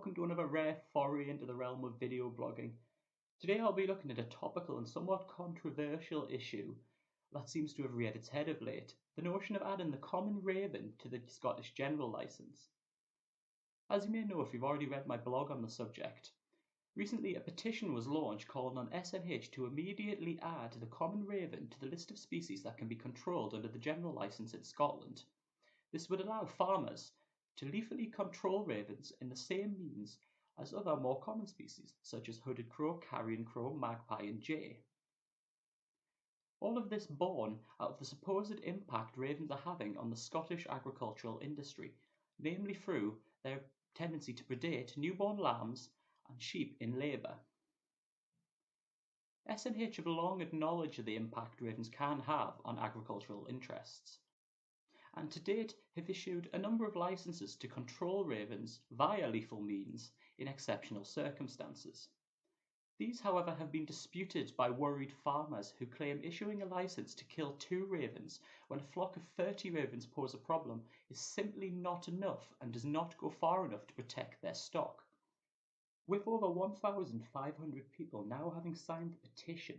welcome to another rare foray into the realm of video blogging. Today I'll be looking at a topical and somewhat controversial issue that seems to have reared its head of late, the notion of adding the common raven to the Scottish General Licence. As you may know if you've already read my blog on the subject, recently a petition was launched calling on SNH to immediately add the common raven to the list of species that can be controlled under the General Licence in Scotland. This would allow farmers to lethally control ravens in the same means as other more common species, such as hooded crow, carrion crow, magpie, and jay. All of this born out of the supposed impact ravens are having on the Scottish agricultural industry, namely through their tendency to predate newborn lambs and sheep in labour. SNH have long acknowledged the impact ravens can have on agricultural interests, and to date have issued a number of licenses to control ravens via lethal means in exceptional circumstances. These, however, have been disputed by worried farmers who claim issuing a license to kill 2 ravens when a flock of 30 ravens pose a problem is simply not enough and does not go far enough to protect their stock. With over 1,500 people now having signed the petition,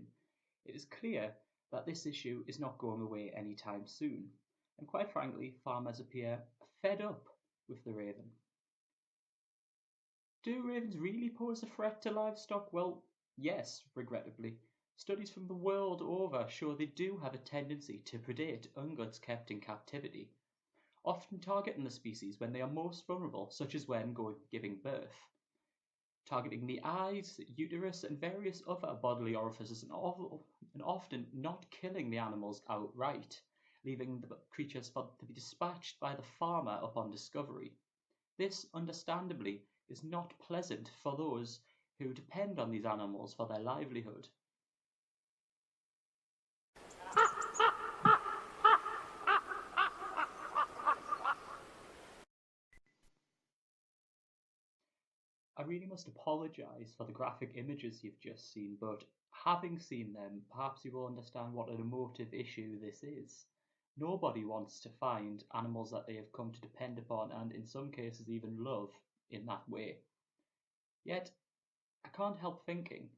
it is clear that this issue is not going away anytime soon. And quite frankly, farmers appear fed up with the raven. Do ravens really pose a threat to livestock? Well, yes, regrettably. Studies from the world over show they do have a tendency to predate ungulates kept in captivity, often targeting the species when they are most vulnerable, such as when giving birth. Targeting the eyes, uterus, and various other bodily orifices, and often not killing the animals outright, leaving the creatures to be dispatched by the farmer upon discovery. This, understandably, is not pleasant for those who depend on these animals for their livelihood. I really must apologise for the graphic images you've just seen, but having seen them, perhaps you will understand what an emotive issue this is. Nobody wants to find animals that they have come to depend upon and in some cases even love in that way. Yet, I can't help thinking,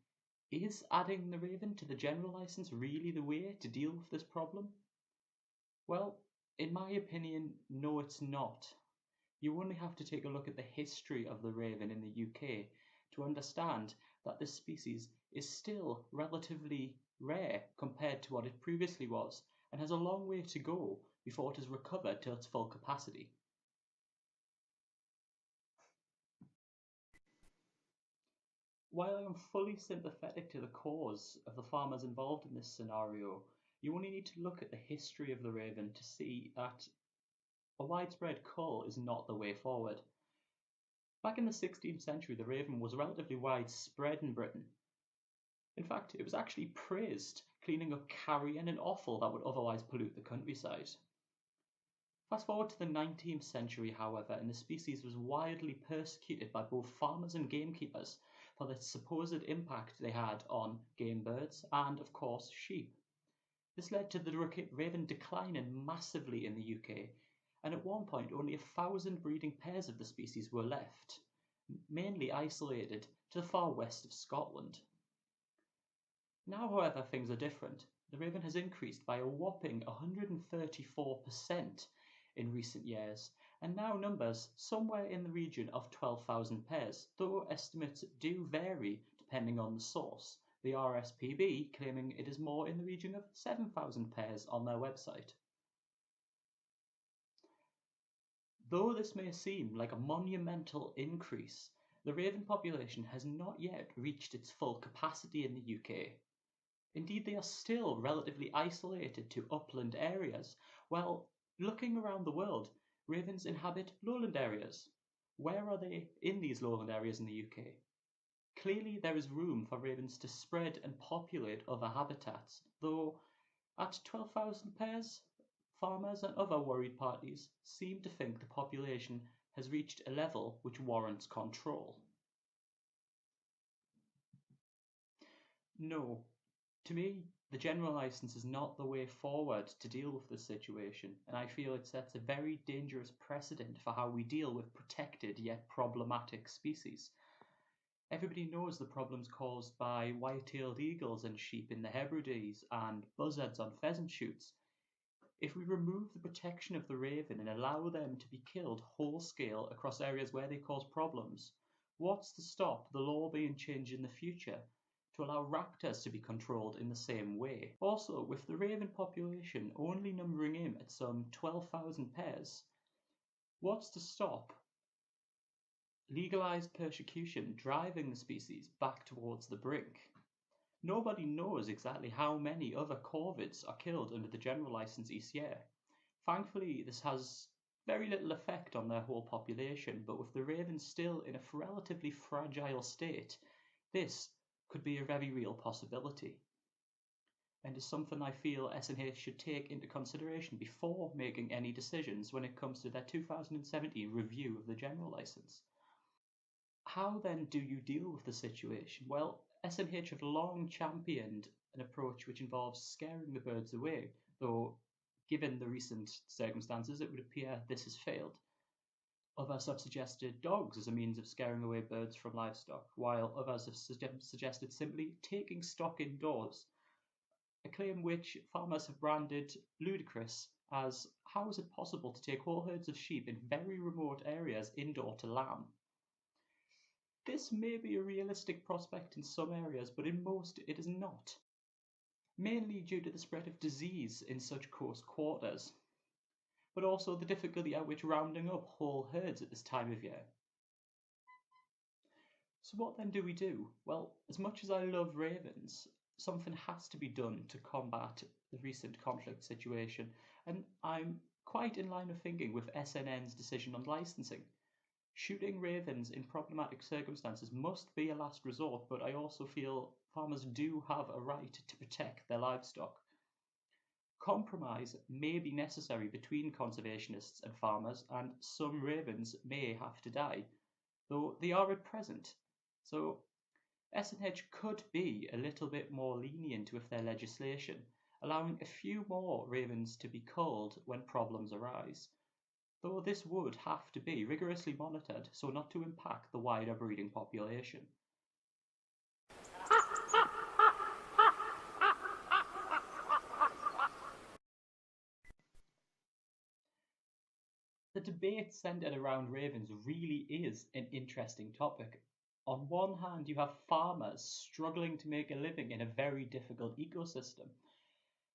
is adding the raven to the General Licence really the way to deal with this problem? Well, in my opinion, no it's not. You only have to take a look at the history of the raven in the UK to understand that this species is still relatively rare compared to what it previously was, and has a long way to go before it has recovered to its full capacity. While I am fully sympathetic to the cause of the farmers involved in this scenario, you only need to look at the history of the raven to see that a widespread cull is not the way forward. Back in the 16th century, the raven was relatively widespread in Britain. In fact, it was actually praised, cleaning up carrion and offal that would otherwise pollute the countryside. Fast forward to the 19th century, however, and the species was widely persecuted by both farmers and gamekeepers for the supposed impact they had on game birds and, of course, sheep. This led to the raven declining massively in the UK, and at one point only 1,000 breeding pairs of the species were left, mainly isolated to the far west of Scotland. Now, however, things are different. The raven has increased by a whopping 134% in recent years, and now numbers somewhere in the region of 12,000 pairs, though estimates do vary depending on the source, the RSPB claiming it is more in the region of 7,000 pairs on their website. Though this may seem like a monumental increase, the raven population has not yet reached its full capacity in the UK. Indeed, they are still relatively isolated to upland areas, while looking around the world, ravens inhabit lowland areas. Where are they in these lowland areas in the UK? Clearly, there is room for ravens to spread and populate other habitats, though at 12,000 pairs, farmers and other worried parties seem to think the population has reached a level which warrants control. No. To me, the general license is not the way forward to deal with this situation, and I feel it sets a very dangerous precedent for how we deal with protected yet problematic species. Everybody knows the problems caused by white-tailed eagles and sheep in the Hebrides and buzzards on pheasant shoots. If we remove the protection of the raven and allow them to be killed whole-scale across areas where they cause problems, what's to stop the law being changed in the future to allow raptors to be controlled in the same way? Also, with the raven population only numbering in at some 12,000 pairs, what's to stop legalized persecution driving the species back towards the brink? Nobody knows exactly how many other corvids are killed under the general license each year. Thankfully, this has very little effect on their whole population, but with the ravens still in a relatively fragile state, this could be a very real possibility, and is something I feel SNH should take into consideration before making any decisions when it comes to their 2017 review of the general license. How then do you deal with the situation? Well, SNH have long championed an approach which involves scaring the birds away, though given the recent circumstances it would appear this has failed. Others have suggested dogs as a means of scaring away birds from livestock, while others have suggested simply taking stock indoors, a claim which farmers have branded ludicrous, as how is it possible to take whole herds of sheep in very remote areas indoor to lamb? This may be a realistic prospect in some areas, but in most it is not, mainly due to the spread of disease in such close quarters, but also the difficulty at which rounding up whole herds at this time of year. So what then do we do? Well, as much as I love ravens, something has to be done to combat the recent conflict situation, and I'm quite in line of thinking with SNN's decision on licensing. Shooting ravens in problematic circumstances must be a last resort, but I also feel farmers do have a right to protect their livestock. Compromise may be necessary between conservationists and farmers, and some ravens may have to die, though they are at present. So SNH could be a little bit more lenient with their legislation, allowing a few more ravens to be culled when problems arise, though this would have to be rigorously monitored so not to impact the wider breeding population. The debate centered around ravens really is an interesting topic. On one hand, you have farmers struggling to make a living in a very difficult ecosystem.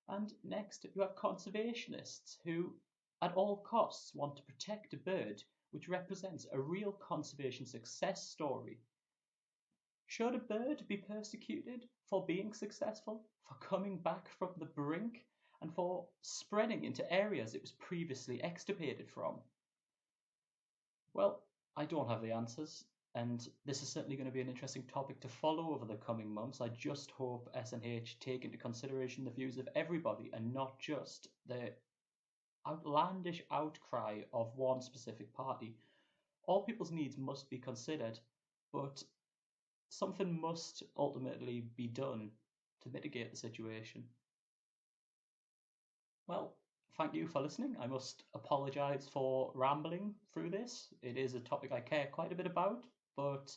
And next, you have conservationists who, at all costs, want to protect a bird which represents a real conservation success story. Should a bird be persecuted for being successful, for coming back from the brink, and for spreading into areas it was previously extirpated from? Well, I don't have the answers, and this is certainly going to be an interesting topic to follow over the coming months. I just hope SNH take into consideration the views of everybody and not just the outlandish outcry of one specific party. All people's needs must be considered, but something must ultimately be done to mitigate the situation. Well, thank you for listening. I must apologise for rambling through this. It is a topic I care quite a bit about, but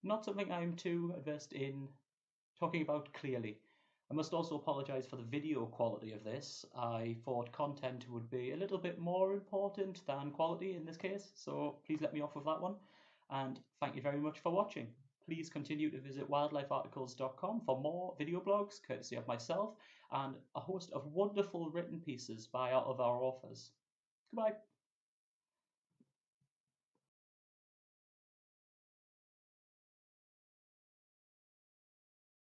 not something I'm too versed in talking about clearly. I must also apologise for the video quality of this. I thought content would be a little bit more important than quality in this case, so please let me off with that one. And thank you very much for watching. Please continue to visit wildlifearticles.com for more video blogs, courtesy of myself, and a host of wonderful written pieces by our authors. Goodbye.